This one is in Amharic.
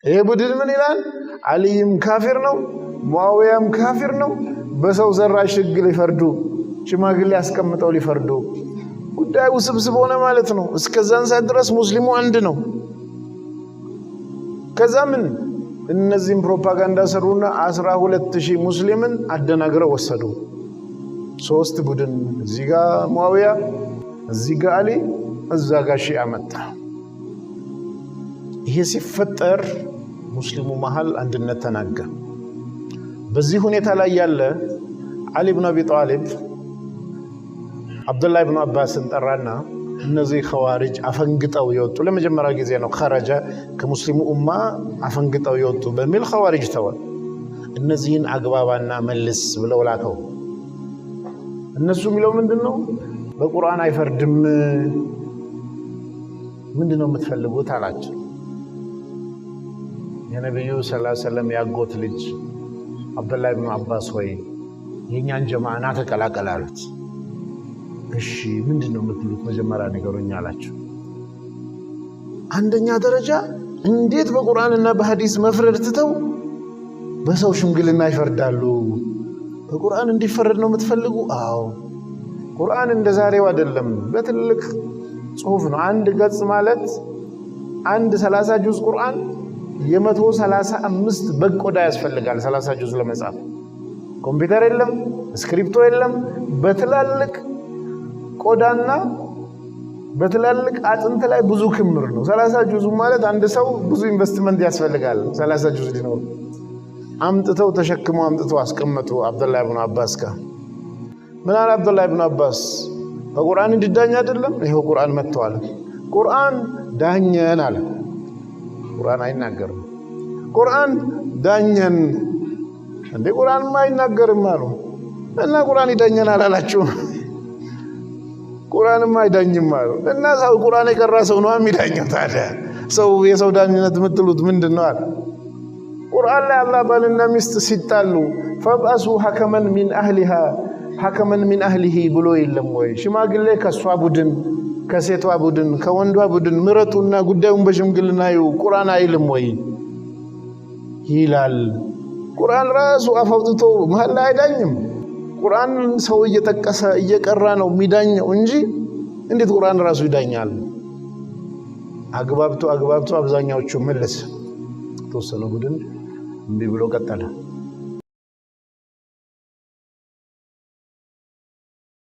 ይሄ ቡድን ምን ይላል? አልይም ካፊር ነው፣ ሙአዊያም ካፊር ነው። በሰው ዘራሽ ሕግ ሊፈርዱ ሽማግሌ ያስቀምጠው ሊፈርዱ ጉዳዩ ውስብስብ ሆነ ማለት ነው። እስከዛን ሰዓት ድረስ ሙስሊሙ አንድ ነው። ከዛ ምን እነዚህም ፕሮፓጋንዳ ሰሩና 12000 ሙስሊምን አደናግረው ወሰዱ። 3 ቡድን እዚህ ጋር ሙአዊያ፣ እዚህ ጋር አሊ፣ እዛ ጋር ሺዓ መጣ። ይሄ ሲፈጠር ሙስሊሙ መሃል አንድነት ተናጋ። በዚህ ሁኔታ ላይ ያለ አሊ ኢብኑ አቢ ጣሊብ አብዱላህ ኢብኑ አባስን ጠራና እነዚህ ኸዋሪጅ አፈንግጠው የወጡ ለመጀመሪያ ጊዜ ነው ኸረጀ ከሙስሊሙ ኡማ አፈንግጠው የወጡ በሚል ኸዋሪጅ ተወል እነዚህን አግባባና መልስ ብለው ላከው። እነሱ የሚለው ምንድነው? በቁርአን አይፈርድም፣ ምንድነው የምትፈልጉት አላቸው። የነብዩ ሰለላሁ ዐለይሂ ወሰለም ያጎት ልጅ አብዱላህ ኢብኑ አባስ ሆይ የኛን ጀማዓና ተቀላቀል አሉት። እሺ ምንድነው የምትሉት? መጀመሪያ ነገሩኛ አላቸው። አንደኛ ደረጃ እንዴት በቁርአንና በሐዲስ መፍረድ ትተው በሰው ሽምግልና ይፈርዳሉ? በቁርአን እንዲፈረድ ነው የምትፈልጉ? አዎ። ቁርአን እንደዛሬው አይደለም፣ በትልቅ ጽሁፍ ነው። አንድ ገጽ ማለት አንድ 30 ጁዝ ቁርአን የ135 በግ ቆዳ ያስፈልጋል 30 ጁዝ ለመጻፍ። ኮምፒውተር የለም፣ ስክሪፕቶ የለም። በትላልቅ ቆዳና በትላልቅ አጥንት ላይ ብዙ ክምር ነው 30 ጁዝ ማለት። አንድ ሰው ብዙ ኢንቨስትመንት ያስፈልጋል 30 ጁዝ ሊኖር። አምጥተው ተሸክመው አምጥተው አስቀመጡ አብዱላህ ኢብኑ አባስ ጋር። ምን አለ አብዱላህ ኢብኑ አባስ? በቁርአን እንዲዳኝ አይደለም፣ ይሄው ቁርአን መጥቷል። ቁርአን ዳኘን አለ። ቁርአን አይናገርም። ቁርአን ዳኘን እንዴ? ቁርአንማ አይናገርም አሉ። እና ቁርአን ይዳኘናል አላችሁ? ቁርአንማ አይዳኝም አሉ። እና ሰው ቁርአን የቀራ ሰው ነው የሚዳኘው። ታዲያ ሰው የሰው ዳኝነት የምትሉት ምንድነው አለ። ቁርአን ላይ አላህ ባልና ሚስት ሲጣሉ ፈብአሱ ሐከመን ሚን አህሊሃ ሐከመን ሚን አህሊሂ ብሎ የለም ወይ? ሽማግሌ ከሷ ቡድን ከሴቷ ቡድን ከወንዷ ቡድን ምረጡና ጉዳዩን በሽምግልና ይው ቁርአን አይልም ወይ ይላል። ቁርአን ራሱ አፋውጥቶ መሐል ላይ አይዳኝም። ቁርአን ሰው እየተቀሰ እየቀራ ነው የሚዳኘው እንጂ እንዴት ቁርአን ራሱ ይዳኛል? አግባብቶ አብዛኛዎቹ መለስ ተወሰነ ቡድን እንዲህ ብሎ ቀጠለ።